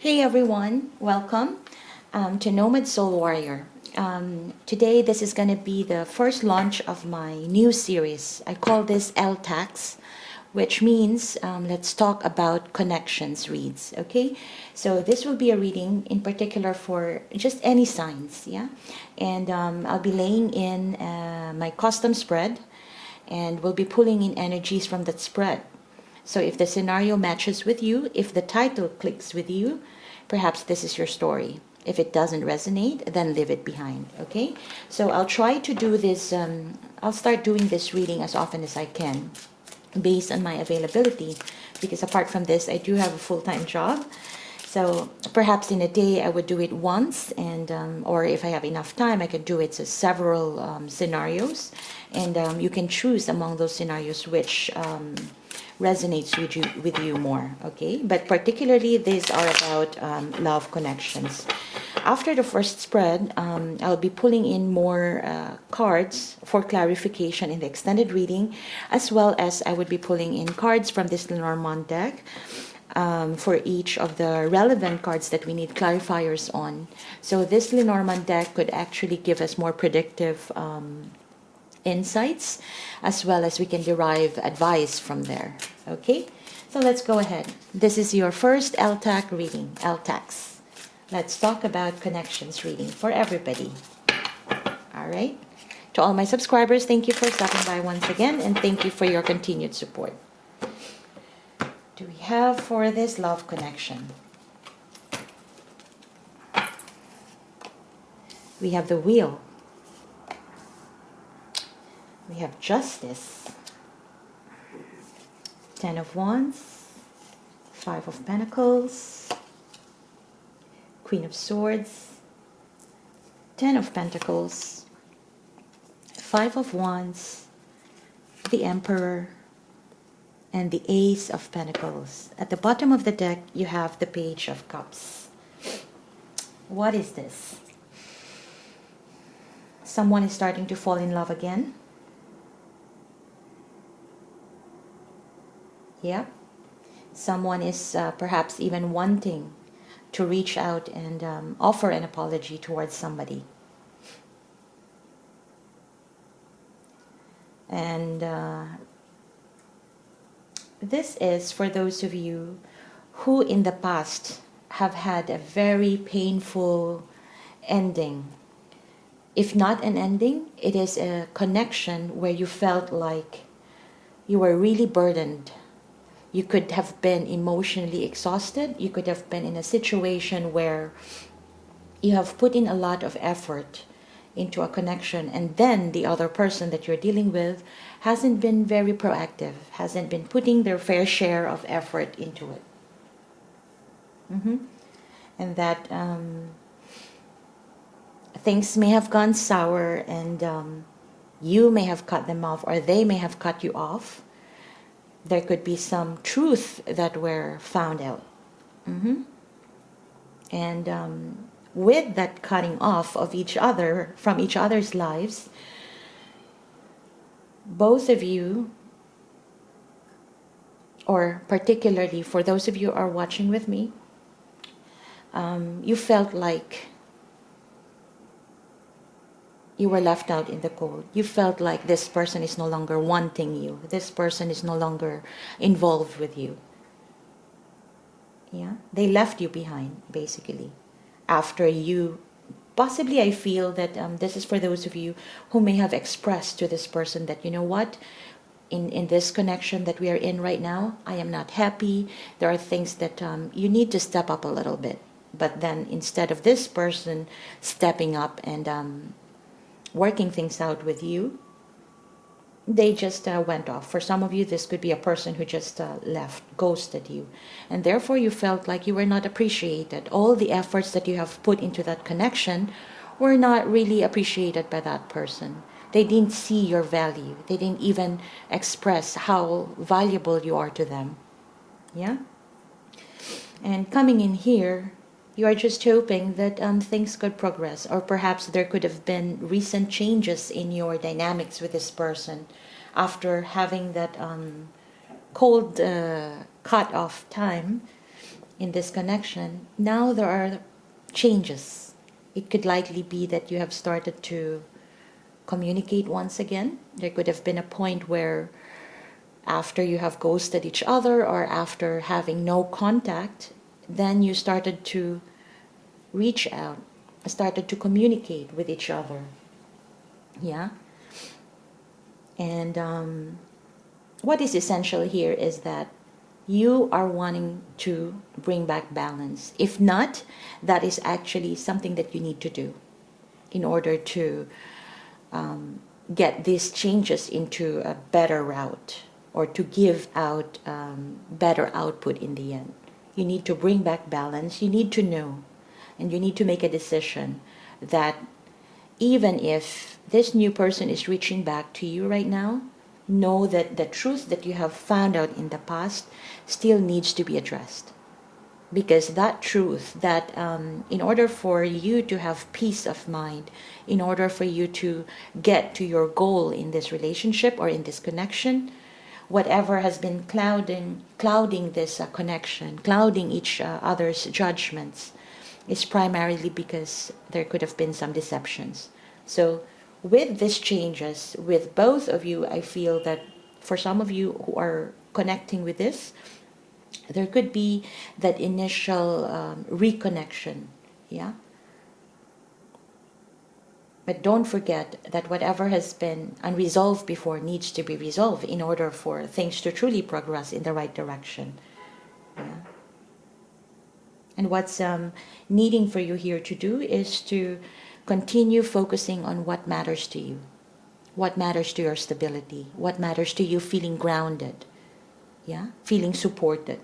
Hey everyone, welcome to NomadSoulWarrior. Today this is going to be the first launch of my new series. I call this LTACs, which means let's talk about connections reads, okay? So this will be a reading in particular for just any signs, yeah? And I'll be laying in my custom spread and we'll be pulling in energies from that spread. So if the scenario matches with you, if the title clicks with you, perhaps this is your story. If it doesn't resonate, then leave it behind, okay? So I'll try to do this, I'll start doing this reading as often as I can based on my availability, because apart from this, I do have a full-time job. So perhaps in a day I would do it once, and or if I have enough time, I can do it to several scenarios, and you can choose among those scenarios which resonates with you more, okay? But particularly these are about love connections. After the first spread, I'll be pulling in more cards for clarification in the extended reading, as well as I would be pulling in cards from this Lenormand deck for each of the relevant cards that we need clarifiers on. So this Lenormand deck could actually give us more predictive insights, as well as we can derive advice from there. Okay, so let's go ahead. This is your first LTAC reading, LTACs. Let's talk about connections reading for everybody. All right. To all my subscribers, thank you for stopping by once again, and thank you for your continued support. Do we have for this love connection? We have the Wheel. We have Justice, 10 of Wands, 5 of Pentacles, Queen of Swords, 10 of Pentacles, 5 of Wands, the Emperor, and the Ace of Pentacles. At the bottom of the deck, you have the Page of Cups. What is this? Someone is starting to fall in love again. Yeah, someone is perhaps even wanting to reach out and offer an apology towards somebody. And this is for those of you who in the past have had a very painful ending. If not an ending, it is a connection where you felt like you were really burdened. You could have been emotionally exhausted. You could have been in a situation where you have put in a lot of effort into a connection, and then the other person that you're dealing with hasn't been very proactive, hasn't been putting their fair share of effort into it. And that things may have gone sour, and you may have cut them off, or they may have cut you off. There could be some truth that were found out. And with that cutting off of each other, from each other's lives, both of you, or particularly for those of you who are watching with me, you felt like you were left out in the cold. You felt like this person is no longer wanting you. This person is no longer involved with you. Yeah, they left you behind, basically. After you, possibly I feel that this is for those of you who may have expressed to this person that, you know what, in this connection that we are in right now, I am not happy. There are things that you need to step up a little bit. But then instead of this person stepping up and working things out with you, they just went off. For some of you, this could be a person who just left, ghosted you, and therefore you felt like you were not appreciated. All the efforts that you have put into that connection were not really appreciated by that person. They didn't see your value. They didn't even express how valuable you are to them. Yeah? And coming in here, you are just hoping that things could progress, or perhaps there could have been recent changes in your dynamics with this person after having that cold cut off time. in this connection, now there are changes. It could likely be that you have started to communicate once again. There could have been a point where after you have ghosted each other or after having no contact, then you started to reach out, started to communicate with each other. Yeah? And what is essential here is that you are wanting to bring back balance. If not, that is actually something that you need to do in order to get these changes into a better route or to give out better output in the end. You need to bring back balance. You need to know and you need to make a decision that even if this new person is reaching back to you right now, know that the truth that you have found out in the past still needs to be addressed. Because that truth, that in order for you to have peace of mind, in order for you to get to your goal in this relationship or in this connection, whatever has been clouding this connection, clouding each other's judgments, is primarily because there could have been some deceptions. So with these changes, with both of you, I feel that for some of you who are connecting with this, there could be that initial reconnection, yeah? But don't forget that whatever has been unresolved before needs to be resolved in order for things to truly progress in the right direction, yeah? And what's needing for you here to do is to continue focusing on what matters to you, what matters to your stability, what matters to you feeling grounded, yeah, feeling supported,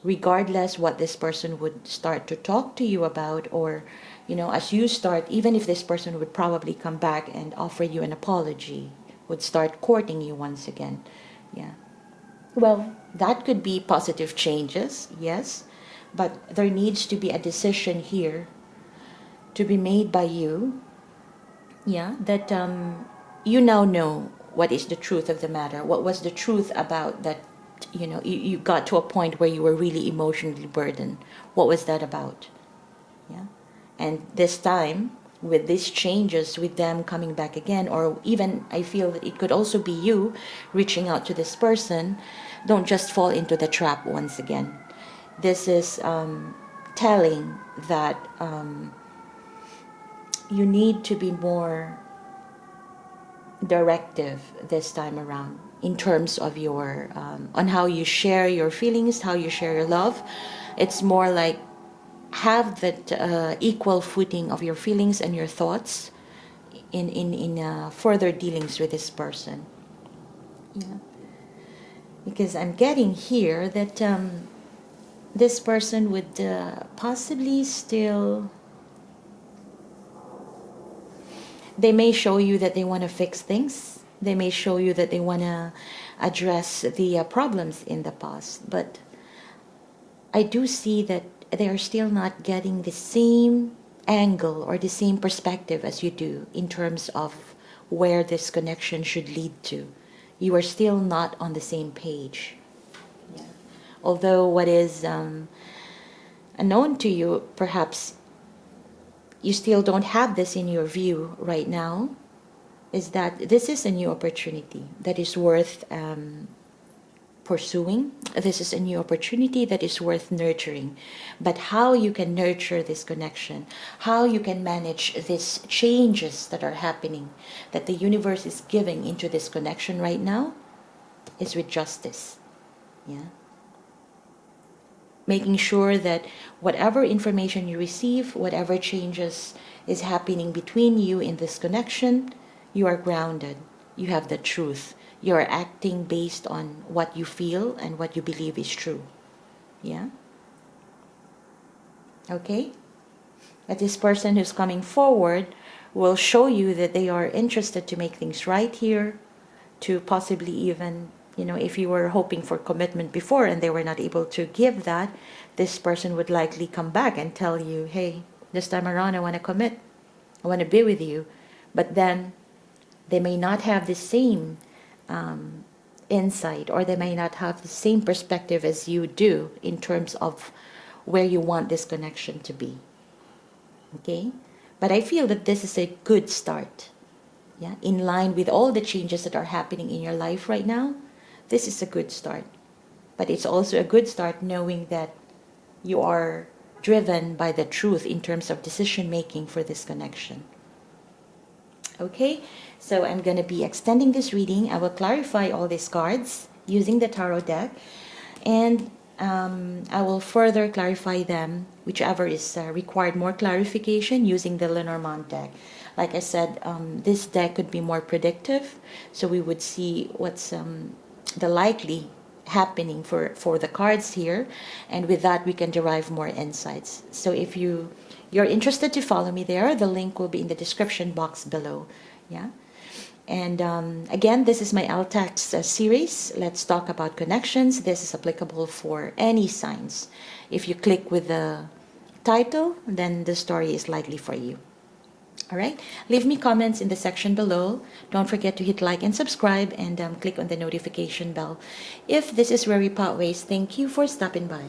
regardless what this person would start to talk to you about, or as you start, even if this person would probably come back and offer you an apology, would start courting you once again, yeah. Well, that could be positive changes, yes, but there needs to be a decision here to be made by you, yeah, that you now know what is the truth of the matter. What was the truth about that, you got to a point where you were really emotionally burdened. What was that about? Yeah. And this time, with these changes, with them coming back again, or even I feel that it could also be you reaching out to this person, don't just fall into the trap once again. This is telling that you need to be more directive this time around in terms of your on how you share your feelings, how you share your love. It's more like have that equal footing of your feelings and your thoughts in further dealings with this person, yeah. Because I'm getting here that this person would possibly still, they may show you that they want to fix things. They may show you that they want to address the problems in the past. But I do see that they are still not getting the same angle or the same perspective as you do in terms of where this connection should lead to. You are still not on the same page. Yeah. Although what is unknown to you, perhaps you still don't have this in your view right now, is that this is a new opportunity that is worth pursuing. This is a new opportunity that is worth nurturing. But how you can nurture this connection, how you can manage these changes that are happening, that the universe is giving into this connection right now, is with justice. Yeah. Making sure that whatever information you receive, whatever changes is happening between you in this connection, you are grounded. You have the truth. You are acting based on what you feel and what you believe is true. Yeah? Okay? That this person who's coming forward will show you that they are interested to make things right here, to possibly even, if you were hoping for commitment before and they were not able to give that, this person would likely come back and tell you, hey, this time around I want to commit. I want to be with you. But then they may not have the same insight, or they may not have the same perspective as you do in terms of where you want this connection to be. Okay? But I feel that this is a good start. Yeah, in line with all the changes that are happening in your life right now, this is a good start. But it's also a good start knowing that you are driven by the truth in terms of decision making for this connection. Okay, so I'm going to be extending this reading. I will clarify all these cards using the tarot deck, and I will further clarify them, whichever is required more clarification, using the Lenormand deck. Like I said, this deck could be more predictive, so we would see what's the likely happening for the cards here, and with that we can derive more insights. So if you're interested to follow me there, the link will be in the description box below. Yeah. And again, this is my LTACs series. Let's talk about connections. This is applicable for any signs. If you click with the title, then the story is likely for you. All right, leave me comments in the section below. Don't forget to hit like and subscribe, and click on the notification bell. If this is where we part ways, thank you for stopping by.